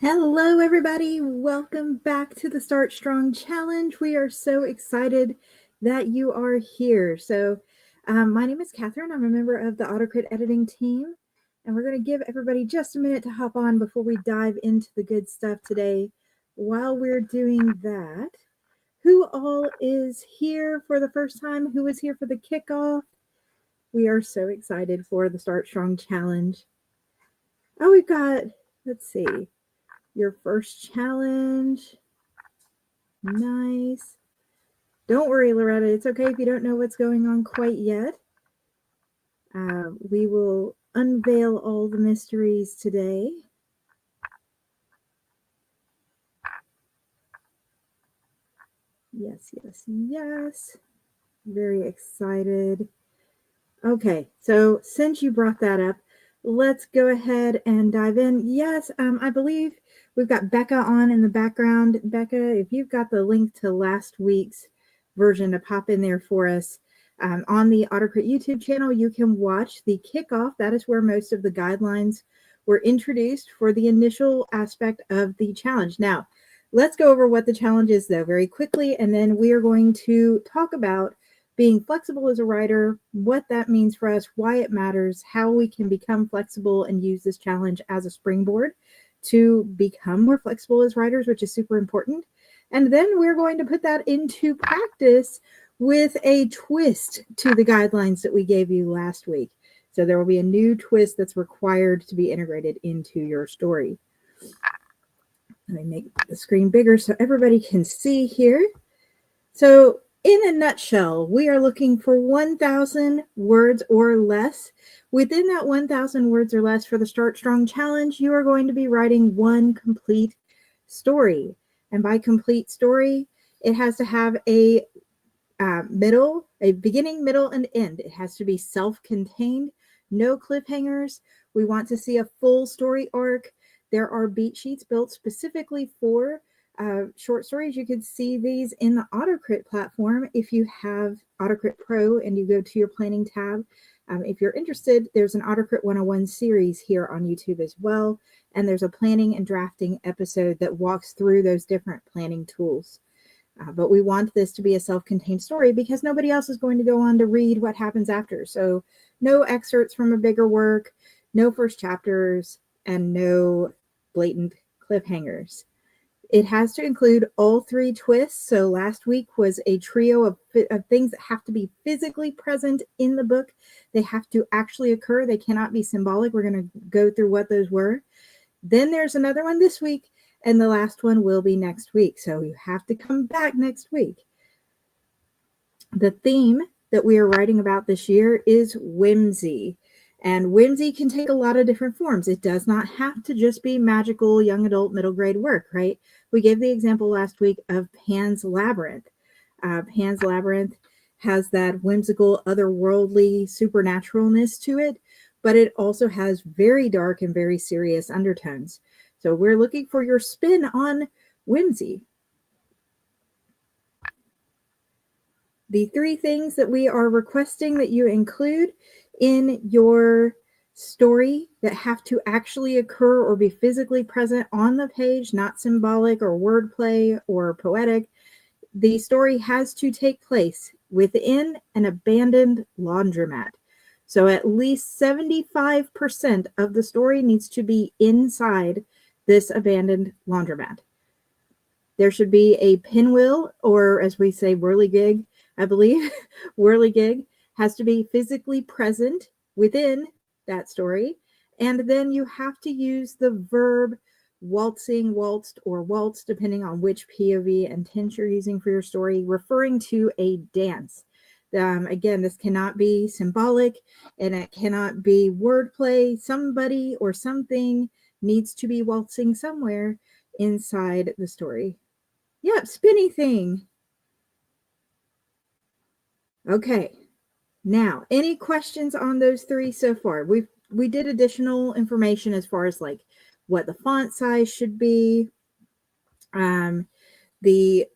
Hello, everybody. Welcome back to the Start Strong Challenge. We are so excited that you are here. My name is Catherine. I'm a member of the AutoCrit editing team, and we're going to give everybody just a minute to hop on before we dive into the good stuff today. While we're doing that, who all is here for the first time? Who is here for the kickoff? We are so excited for the Start Strong Challenge. Oh, we've got, let's see. Your first challenge. Nice. Don't worry, Loretta. It's okay if you don't know what's going on quite yet. We will unveil all the mysteries today. Yes, yes, yes. Very excited. Okay, so since you brought that up, let's go ahead and dive in. Yes, I believe we've got Becca on in the background. Becca, if you've got the link to last week's version to pop in there for us, on the AutoCrit YouTube channel, you can watch the kickoff. That is where most of the guidelines were introduced for the initial aspect of the challenge. Now, let's go over what the challenge is, though, very quickly, and then we are going to talk about being flexible as a writer, what that means for us, why it matters, how we can become flexible and use this challenge as a springboard to become more flexible as writers, which is super important. And then we're going to put that into practice with a twist to the guidelines that we gave you last week. So there will be a new twist that's required to be integrated into your story. Let me make the screen bigger so everybody can see here. So in a nutshell, we are looking for 1,000 words or less. Within that 1,000 words or less for the Start Strong Challenge, you are going to be writing one complete story. And by complete story, it has to have a beginning, middle, and end. It has to be self-contained, no cliffhangers. We want to see a full story arc. There are beat sheets built specifically for short stories. You can see these in the AutoCrit platform if you have AutoCrit Pro and you go to your planning tab. If you're interested, there's an AutoCrit 101 series here on YouTube as well, and there's a planning and drafting episode that walks through those different planning tools. But we want this to be a self-contained story because nobody else is going to go on to read what happens after. So no excerpts from a bigger work, no first chapters, and no blatant cliffhangers. It has to include all three twists. So last week was a trio of things that have to be physically present in the book. They have to actually occur. They cannot be symbolic. We're going to go through what those were. Then there's another one this week, and the last one will be next week. So you have to come back next week. The theme that we are writing about this year is whimsy. And whimsy can take a lot of different forms. It does not have to just be magical young adult middle grade work, right? We gave the example last week of Pan's Labyrinth. Pan's Labyrinth has that whimsical, otherworldly supernaturalness to it, but it also has very dark and very serious undertones. So we're looking for your spin on whimsy. The three things that we are requesting that you include in your story that have to actually occur or be physically present on the page, not symbolic or wordplay or poetic. The story has to take place within an abandoned laundromat. So at least 75% of the story needs to be inside this abandoned laundromat. There should be a pinwheel, or as we say, whirligig, I believe. Whirligig has to be physically present within that story. And then you have to use the verb waltzing, waltzed, or waltz, depending on which POV and tense you're using for your story, referring to a dance. Again, this cannot be symbolic and it cannot be wordplay. Somebody or something needs to be waltzing somewhere inside the story. Yep, spinny thing. Okay. Now, any questions on those three so far? We did additional information as far as like what the font size should be, the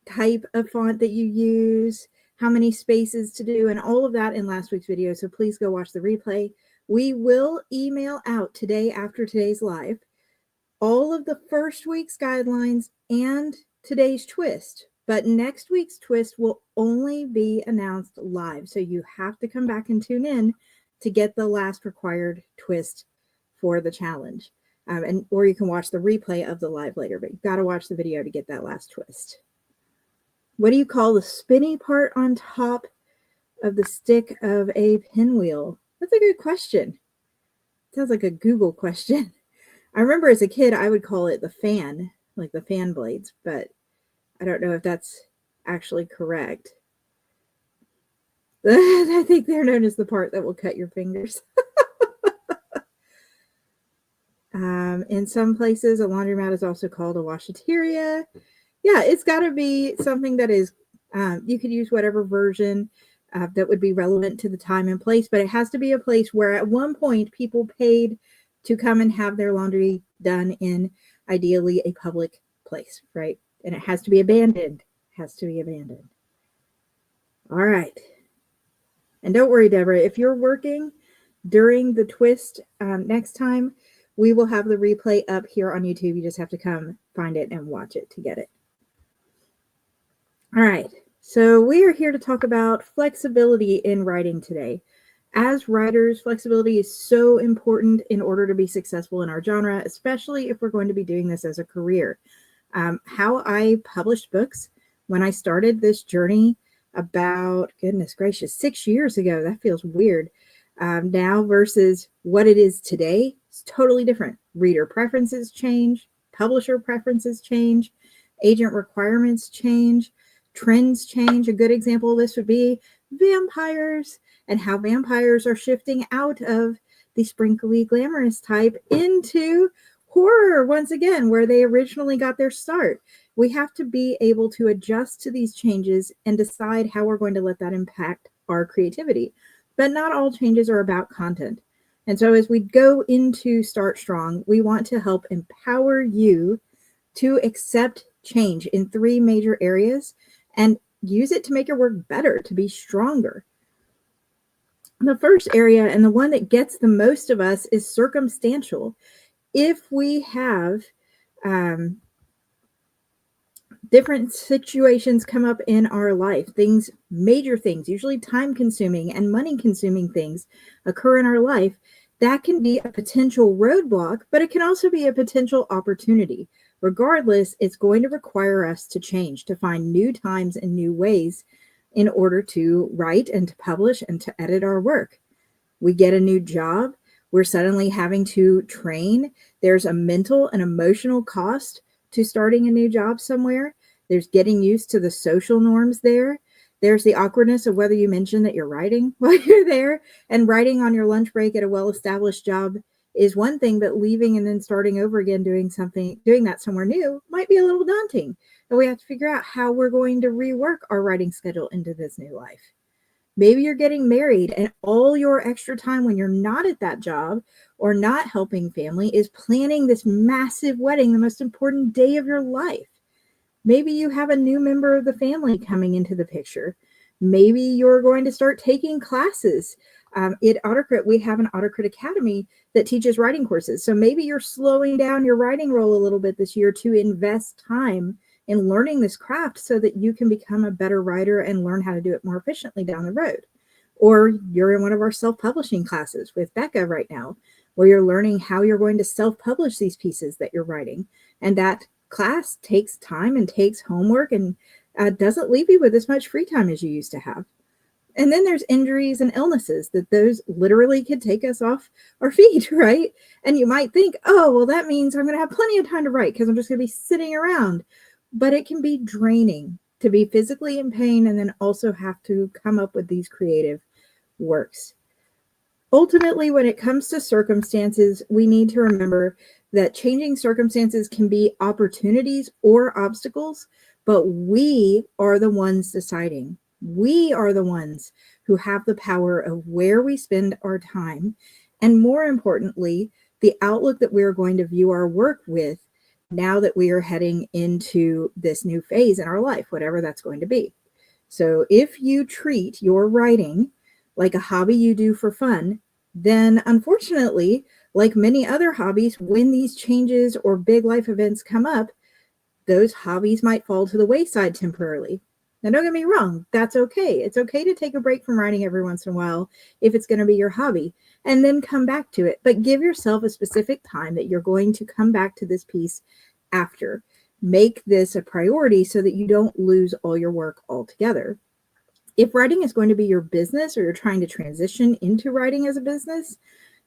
type of font that you use, how many spaces to do, and all of that in last week's video. So please go watch the replay. We will email out today after today's live all of the first week's guidelines and today's twist. But next week's twist will only be announced live. So you have to come back and tune in to get the last required twist for the challenge. Or you can watch the replay of the live later, but you've got to watch the video to get that last twist. What do you call the spinny part on top of the stick of a pinwheel? That's a good question. Sounds like a Google question. I remember as a kid, I would call it the fan, like the fan blades, but I don't know if that's actually correct. I think they're known as the part that will cut your fingers. In some places, a laundromat is also called a washateria. Yeah, it's got to be something that is, you could use whatever version that would be relevant to the time and place, but it has to be a place where at one point people paid to come and have their laundry done in ideally a public place, right? And it has to be abandoned. All right. And don't worry, Deborah, if you're working during the twist next time, we will have the replay up here on YouTube. You just have to come find it and watch it to get it. All right. So we are here to talk about flexibility in writing today. As writers, flexibility is so important in order to be successful in our genre, especially if we're going to be doing this as a career. How I published books when I started this journey about, goodness gracious, 6 years ago. That feels weird. Now versus what it is today, it's totally different. Reader preferences change, publisher preferences change, agent requirements change, trends change. A good example of this would be vampires and how vampires are shifting out of the sprinkly glamorous type into horror once again, where they originally got their start. We have to be able to adjust to these changes and decide how we're going to let that impact our creativity. But not all changes are about content. And so as we go into Start Strong, we want to help empower you to accept change in 3 major areas and use it to make your work better, to be stronger. The first area, and the one that gets the most of us, is circumstantial. If we have different situations come up in our life, major things, usually time-consuming and money-consuming things occur in our life, that can be a potential roadblock, but it can also be a potential opportunity. Regardless, it's going to require us to change, to find new times and new ways in order to write and to publish and to edit our work. We get a new job. We're suddenly having to train. There's a mental and emotional cost to starting a new job somewhere. There's getting used to the social norms there. There's the awkwardness of whether you mention that you're writing while you're there, and writing on your lunch break at a well-established job is one thing, but leaving and then starting over again doing that somewhere new might be a little daunting. And we have to figure out how we're going to rework our writing schedule into this new life. Maybe you're getting married and all your extra time when you're not at that job or not helping family is planning this massive wedding, the most important day of your life. Maybe you have a new member of the family coming into the picture. Maybe you're going to start taking classes. At AutoCrit, we have an AutoCrit Academy that teaches writing courses. So maybe you're slowing down your writing roll a little bit this year to invest time in learning this craft so that you can become a better writer and learn how to do it more efficiently down the road. Or you're in one of our self-publishing classes with Becca right now, where you're learning how you're going to self-publish these pieces that you're writing. And that class takes time and takes homework and doesn't leave you with as much free time as you used to have. And then there's injuries and illnesses that those literally could take us off our feet, right? And you might think, oh, well, that means I'm going to have plenty of time to write because I'm just going to be sitting around. But it can be draining to be physically in pain and then also have to come up with these creative works. Ultimately, when it comes to circumstances, we need to remember that changing circumstances can be opportunities or obstacles, but we are the ones deciding. We are the ones who have the power of where we spend our time, and more importantly, the outlook that we're going to view our work with now that we are heading into this new phase in our life, whatever that's going to be. So if you treat your writing like a hobby you do for fun, then unfortunately, Like many other hobbies, when these changes or big life events come up, those hobbies might fall to the wayside temporarily. Now, don't get me wrong, that's okay. It's okay to take a break from writing every once in a while if it's going to be your hobby, and then come back to it. But give yourself a specific time that you're going to come back to this piece after. Make this a priority so that you don't lose all your work altogether. If writing is going to be your business, or you're trying to transition into writing as a business,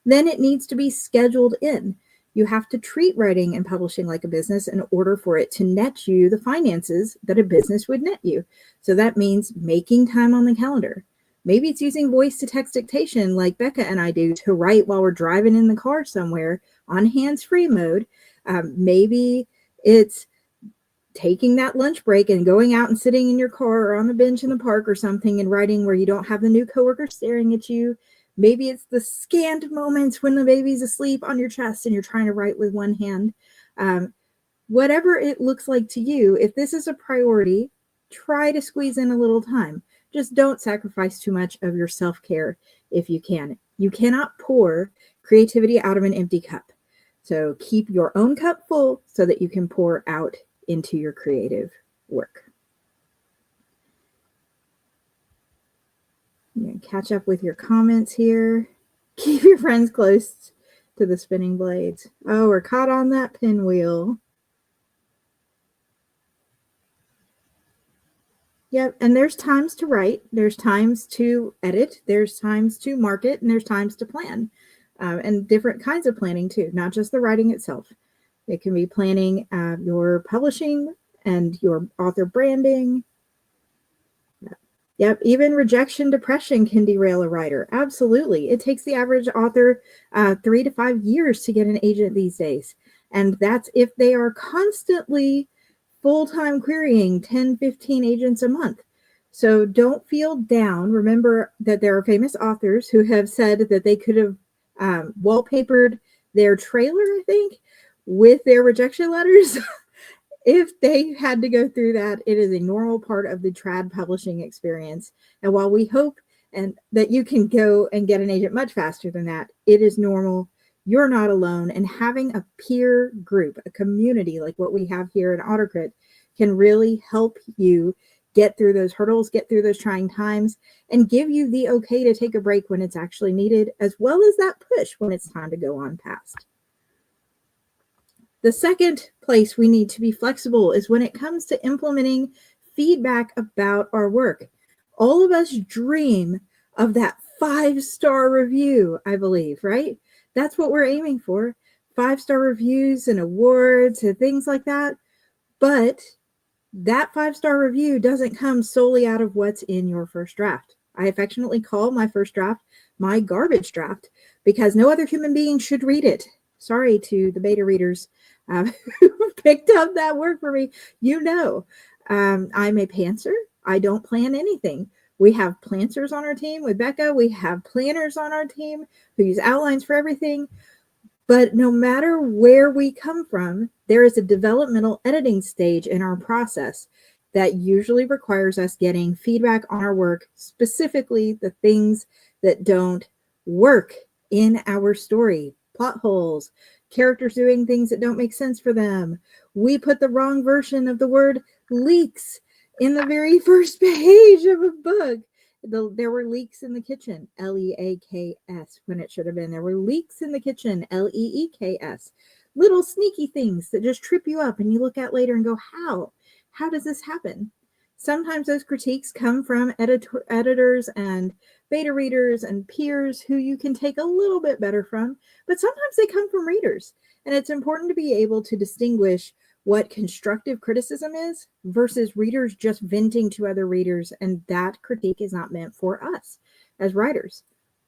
then it needs to be scheduled in. You have to treat writing and publishing like a business in order for it to net you the finances that a business would net you. So that means making time on the calendar. Maybe it's using voice to text dictation like Becca and I do to write while we're driving in the car somewhere on hands-free mode. Maybe it's taking that lunch break and going out and sitting in your car or on the bench in the park or something and writing where you don't have the new coworker staring at you. Maybe it's the scanned moments when the baby's asleep on your chest and you're trying to write with one hand. Whatever it looks like to you, if this is a priority, try to squeeze in a little time. Just don't sacrifice too much of your self-care if you can. You cannot pour creativity out of an empty cup. So keep your own cup full so that you can pour out into your creative work. Catch up with your comments here. Keep your friends close to the spinning blades. Oh, we're caught on that pinwheel. Yep, and there's times to write, there's times to edit, there's times to market, and there's times to plan. And different kinds of planning too, not just the writing itself. It can be planning your publishing and your author branding. Yep, even rejection depression can derail a writer. Absolutely. It takes the average author 3 to 5 years to get an agent these days. And that's if they are constantly full-time querying 10, 15 agents a month. So don't feel down. Remember that there are famous authors who have said that they could have wallpapered their trailer, I think, with their rejection letters. If they had to go through that, it is a normal part of the trad publishing experience. And while we hope that you can go and get an agent much faster than that, it is normal. You're not alone. And having a peer group, a community like what we have here in AutoCrit, can really help you get through those hurdles, get through those trying times, and give you the okay to take a break when it's actually needed, as well as that push when it's time to go on past. The second place we need to be flexible is when it comes to implementing feedback about our work. All of us dream of that 5-star review, I believe, right? That's what we're aiming for. 5-star reviews and awards and things like that. But that 5-star review doesn't come solely out of what's in your first draft. I affectionately call my first draft my garbage draft because no other human being should read it. Sorry to the beta readers who picked up that word for me. I'm a pantser. I don't plan anything. We have planters on our team with Becca. We have planners on our team who use outlines for everything. But no matter where we come from, there is a developmental editing stage in our process that usually requires us getting feedback on our work, specifically the things that don't work in our story. Plot holes, characters doing things that don't make sense for them. We put the wrong version of the word leaks in the very first page of a book. There were leaks in the kitchen, L-E-A-K-S, when it should have been there were leaks in the kitchen, L-E-E-K-S. Little sneaky things that just trip you up and you look at later and go, how does this happen? Sometimes those critiques come from editors and beta readers and peers who you can take a little bit better from, but sometimes they come from readers. And it's important to be able to distinguish what constructive criticism is versus readers just venting to other readers, and that critique is not meant for us as writers.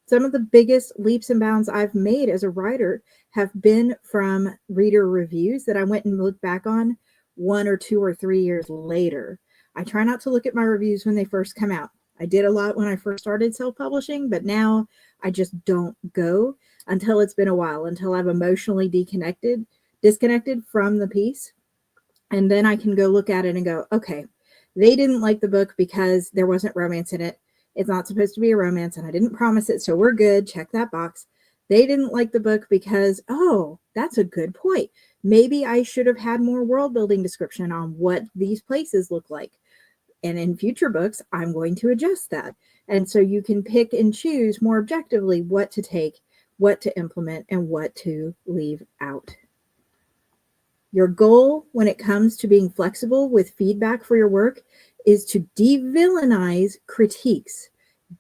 Some of the biggest leaps and bounds I've made as a writer have been from reader reviews that I went and looked back on 1 or 2 or 3 years later. I try not to look at my reviews when they first come out. I did a lot when I first started self-publishing, but now I just don't go until it's been a while, until I've emotionally disconnected from the piece. And then I can go look at it and go, okay, they didn't like the book because there wasn't romance in it. It's not supposed to be a romance and I didn't promise it, so we're good. Check that box. They didn't like the book because, oh, that's a good point. Maybe I should have had more world building description on what these places look like. And in future books, I'm going to adjust that. And so you can pick and choose more objectively what to take, what to implement, and what to leave out. Your goal when it comes to being flexible with feedback for your work is to de-villainize critiques.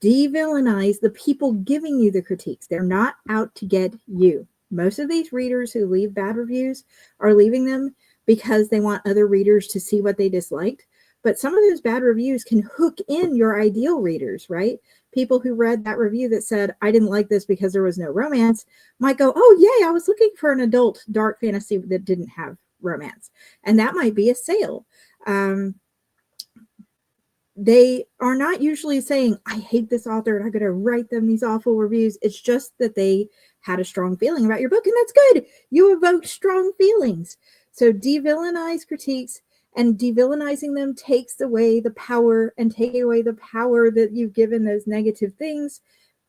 De-villainize the people giving you the critiques. They're not out to get you. Most of these readers who leave bad reviews are leaving them because they want other readers to see what they disliked. But some of those bad reviews can hook in your ideal readers, right? People who read that review that said, I didn't like this because there was no romance, might go, oh, yay, I was looking for an adult dark fantasy that didn't have romance. And that might be a sale. They are not usually saying, I hate this author and I'm going to write them these awful reviews. It's just that they had a strong feeling about your book, and that's good. You evoked strong feelings. So de-villainize critiques, and de-villainizing them takes away the power, and taking away the power that you've given those negative things.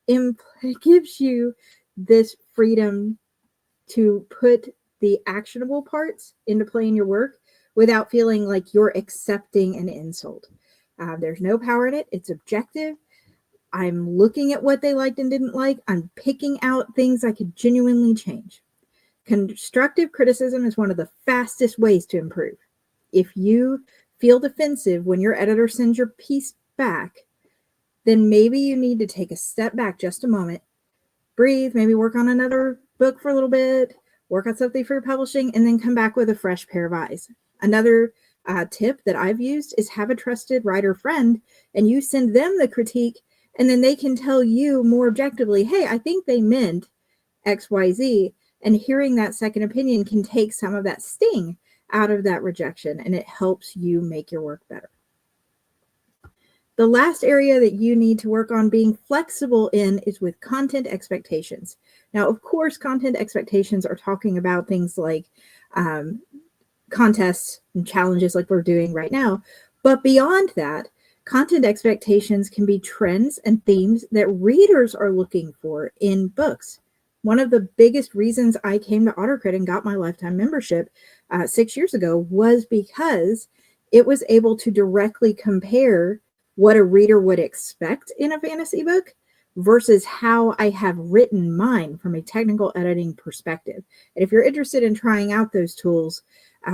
It gives you this freedom to put the actionable parts into play in your work without feeling like you're accepting an insult. There's no power in it. It's objective. I'm looking at what they liked and didn't like. I'm picking out things I could genuinely change. Constructive criticism is one of the fastest ways to improve. If you feel defensive when your editor sends your piece back, then maybe you need to take a step back just a moment, breathe, maybe work on another book for a little bit, work on something for your publishing, and then come back with a fresh pair of eyes. Another tip that I've used is have a trusted writer friend, and you send them the critique, and then they can tell you more objectively, hey, I think they meant XYZ, and hearing that second opinion can take some of that sting out of that rejection, and it helps you make your work better. The last area that you need to work on being flexible in is with content expectations. Now, of course, content expectations are talking about things like contests and challenges like we're doing right now. But beyond that, content expectations can be trends and themes that readers are looking for in books. One of the biggest reasons I came to AutoCrit and got my lifetime membership 6 years ago was because it was able to directly compare what a reader would expect in a fantasy book versus how I have written mine from a technical editing perspective. And if you're interested in trying out those tools,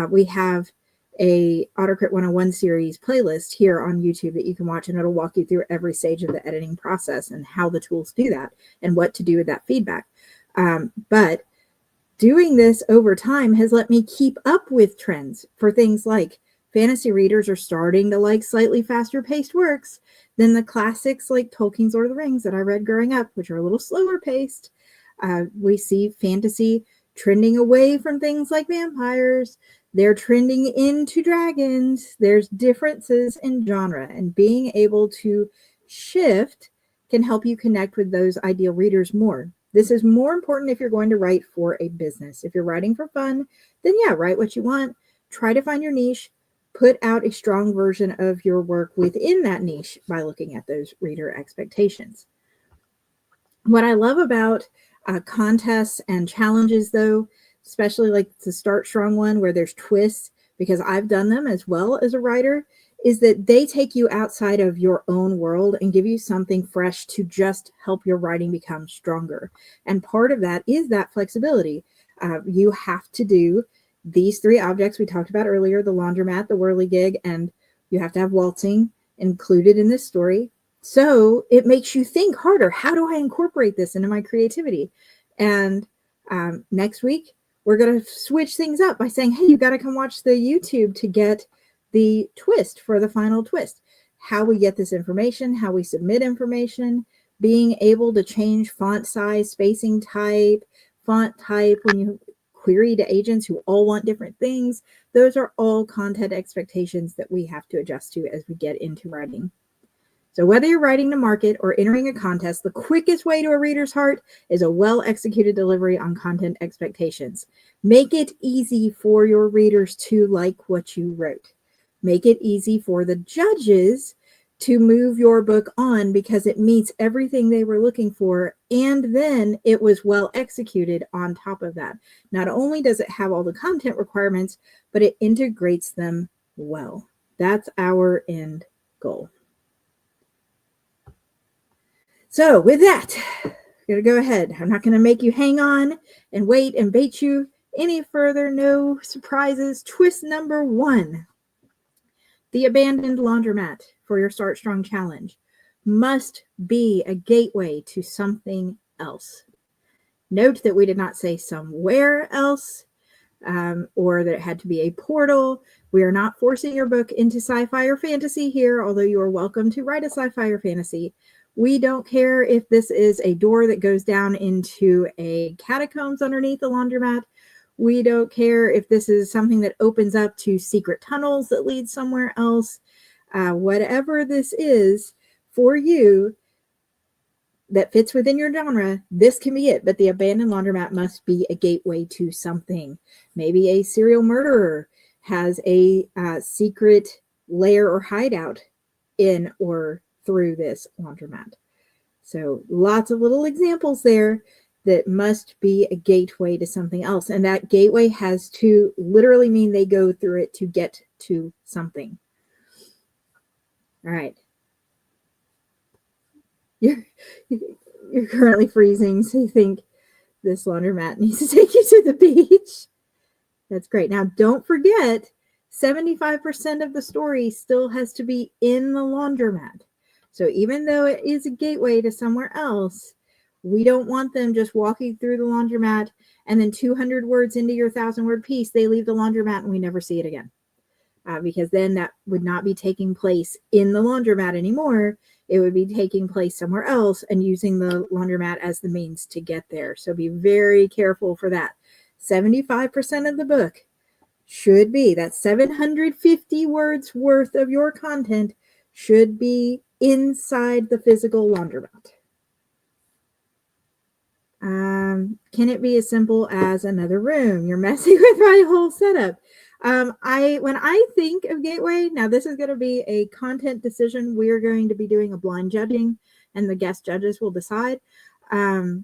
we have a AutoCrit 101 series playlist here on YouTube that you can watch, and it'll walk you through every stage of the editing process and how the tools do that and what to do with that feedback. But doing this over time has let me keep up with trends for things like fantasy readers are starting to like slightly faster paced works than the classics like Tolkien's Lord of the Rings that I read growing up, which are a little slower paced. We see fantasy trending away from things like vampires. They're trending into dragons. There's differences in genre, and being able to shift can help you connect with those ideal readers more. This is more important if you're going to write for a business. If you're writing for fun, then yeah, write what you want. Try to find your niche. Put out a strong version of your work within that niche by looking at those reader expectations. What I love about contests and challenges, though, especially like the Start Strong one where there's twists, because I've done them as well as a writer, is that they take you outside of your own world and give you something fresh to just help your writing become stronger. And part of that is that flexibility. You have to do these 3 objects we talked about earlier, the laundromat, the whirligig, and you have to have waltzing included in this story. So it makes you think harder. How do I incorporate this into my creativity? And next week, we're going to switch things up by saying, hey, you got to come watch the YouTube to get the twist for the final twist. How we get this information, how we submit information, being able to change font size, spacing type, font type when you query to agents who all want different things. Those are all content expectations that we have to adjust to as we get into writing. So whether you're writing to market or entering a contest, the quickest way to a reader's heart is a well-executed delivery on content expectations. Make it easy for your readers to like what you wrote. Make it easy for the judges to move your book on because it meets everything they were looking for. And then it was well executed on top of that. Not only does it have all the content requirements, but it integrates them well. That's our end goal. So with that, I'm going to go ahead. I'm not going to make you hang on and wait and bait you any further. No surprises. Twist number 1. The abandoned laundromat for your Start Strong challenge must be a gateway to something else. Note that we did not say somewhere else or that it had to be a portal. We are not forcing your book into sci-fi or fantasy here, although you are welcome to write a sci-fi or fantasy. We don't care if this is a door that goes down into a catacombs underneath the laundromat. We don't care if this is something that opens up to secret tunnels that lead somewhere else. Whatever this is for you that fits within your genre, this can be it. But the abandoned laundromat must be a gateway to something. Maybe a serial murderer has a secret lair or hideout in or through this laundromat. So lots of little examples there that must be a gateway to something else. And that gateway has to literally mean they go through it to get to something. All right. You're currently freezing, so you think this laundromat needs to take you to the beach. That's great. Now, don't forget, 75% of the story still has to be in the laundromat. So even though it is a gateway to somewhere else, we don't want them just walking through the laundromat and then 200 words into your 1,000-word piece, they leave the laundromat and we never see it again. Because then that would not be taking place in the laundromat anymore. It would be taking place somewhere else and using the laundromat as the means to get there. So be very careful for that. 75% of the book should be, that's 750 words worth of your content should be inside the physical laundromat. Can it be as simple as another room? You're messing with my whole setup. When I think of gateway, now this is going to be a content decision. We are going to be doing a blind judging and the guest judges will decide. I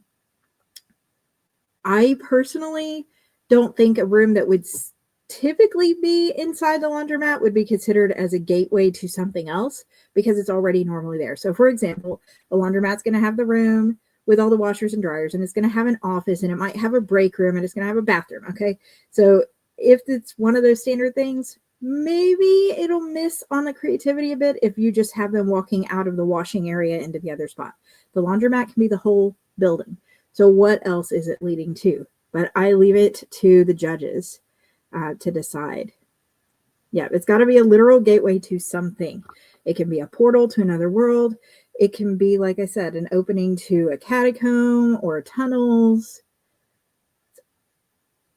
personally don't think a room that would typically be inside the laundromat would be considered as a gateway to something else because it's already normally there. So for example, a laundromat's going to have the room with all the washers and dryers, and it's going to have an office, and it might have a break room, and it's going to have a bathroom. Okay. So if it's one of those standard things, maybe it'll miss on the creativity a bit if you just have them walking out of the washing area into the other spot. The laundromat can be the whole building. So what else is it leading to? But I leave it to the judges to decide. Yeah, it's got to be a literal gateway to something. It can be a portal to another world. It can be, like I said, an opening to a catacomb or tunnels,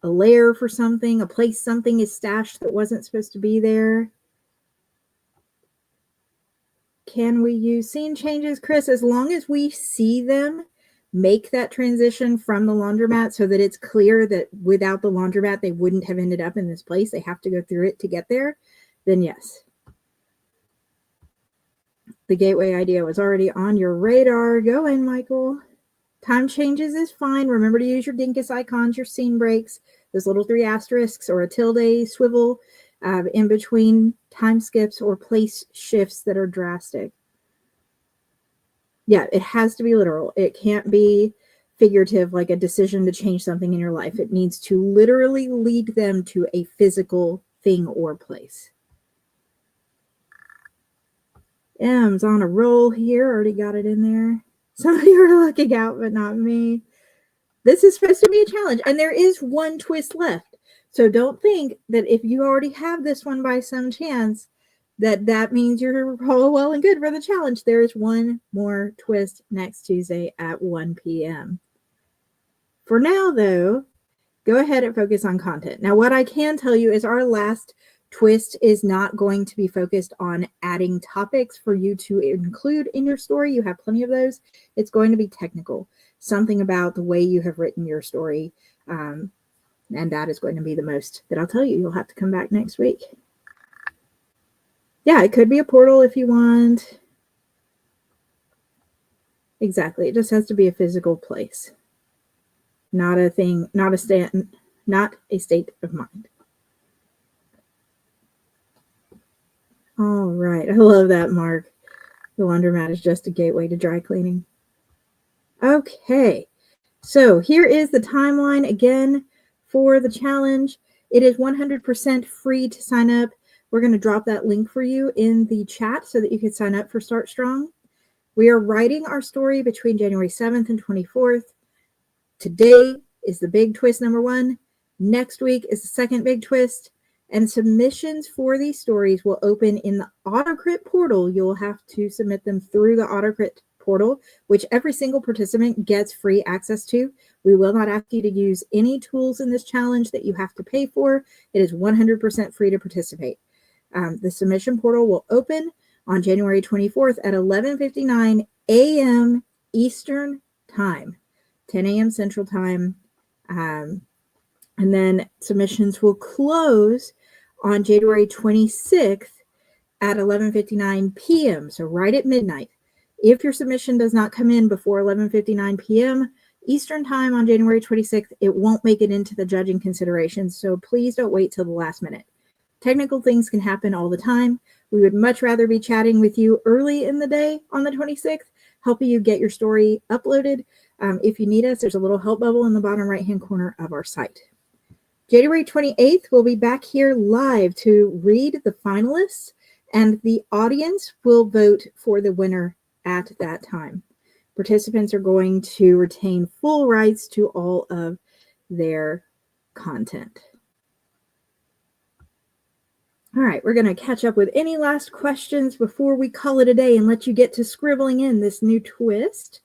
a lair for something, a place something is stashed that wasn't supposed to be there. Can we use scene changes, Chris? As long as we see them make that transition from the laundromat so that it's clear that without the laundromat, they wouldn't have ended up in this place. They have to go through it to get there. Then yes. The gateway idea was already on your radar. Go in, Michael. Time changes is fine. Remember to use your dinkus icons, your scene breaks, those little 3 asterisks or a tilde swivel in between time skips or place shifts that are drastic. Yeah, it has to be literal. It can't be figurative, like a decision to change something in your life. It needs to literally lead them to a physical thing or place. M's on a roll here. Already got it in there. Some of you are looking out, but not me. This is supposed to be a challenge, and there is one twist left. So don't think that if you already have this one by some chance, that means you're all well and good for the challenge. There is one more twist next Tuesday at 1 p.m. For now, though, go ahead and focus on content. Now, what I can tell you is our last twist is not going to be focused on adding topics for you to include in your story. You have plenty of those. It's going to be technical, something about the way you have written your story. And that is going to be the most that I'll tell you. You'll have to come back next week. Yeah, it could be a portal if you want. Exactly. It just has to be a physical place, not a thing, not a state of mind. All right. I love that, Mark. The laundromat is just a gateway to dry cleaning. Okay. So here is the timeline again for the challenge. It is 100% free to sign up. We're going to drop that link for you in the chat so that you can sign up for Start Strong. We are writing our story between January 7th and 24th. Today is the big twist number 1. Next week is the second big twist. And submissions for these stories will open in the AutoCrit portal. You'll have to submit them through the AutoCrit portal, which every single participant gets free access to. We will not ask you to use any tools in this challenge that you have to pay for. It is 100% free to participate. The submission portal will open on January 24th at 11:59 a.m. Eastern Time, 10 a.m. Central Time. And then submissions will close on January 26th at 11:59 p.m., so right at midnight. If your submission does not come in before 11:59 p.m. Eastern Time on January 26th, it won't make it into the judging considerations, so please don't wait till the last minute. Technical things can happen all the time. We would much rather be chatting with you early in the day on the 26th, helping you get your story uploaded. If you need us, there's a little help bubble in the bottom right-hand corner of our site. January 28th, we'll be back here live to read the finalists, and the audience will vote for the winner at that time. Participants are going to retain full rights to all of their content. All right, we're going to catch up with any last questions before we call it a day and let you get to scribbling in this new twist.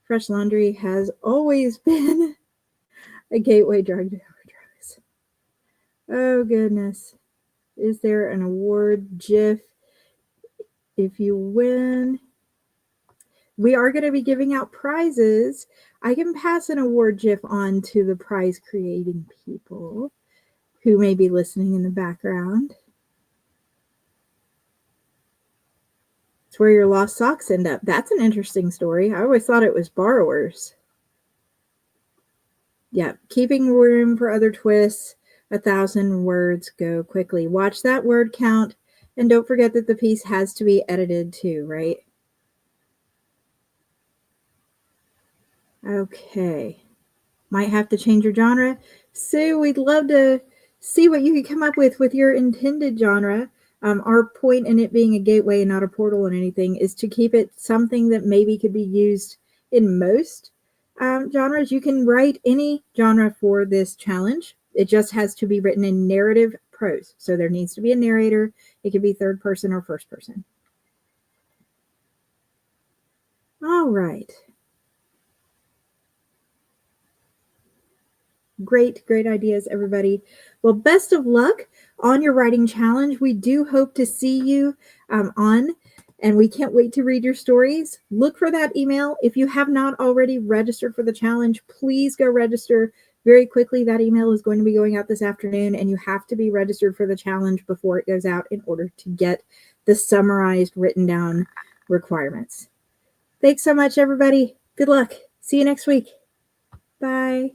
Fresh laundry has always been a gateway drug to overdrives. Oh, goodness. Is there an award GIF? If you win, we are going to be giving out prizes. I can pass an award GIF on to the prize creating people who may be listening in the background. It's where your lost socks end up. That's an interesting story. I always thought it was borrowers. Yeah, keeping room for other twists. 1,000 words go quickly. Watch that word count. And don't forget that the piece has to be edited too, right? Okay. Might have to change your genre. Sue, we'd love to see what you can come up with your intended genre. Our point in it being a gateway and not a portal and anything is to keep it something that maybe could be used in most genres. You can write any genre for this challenge. It just has to be written in narrative prose. So there needs to be a narrator. It could be third person or first person. All right. Great ideas, everybody. Well, best of luck on your writing challenge. We do hope to see you on, and we can't wait to read your stories. Look for that email. If you have not already registered for the challenge, please go register very quickly. That email is going to be going out this afternoon, and you have to be registered for the challenge before it goes out in order to get the summarized, written down requirements. Thanks so much, everybody. Good luck. See you next week. Bye.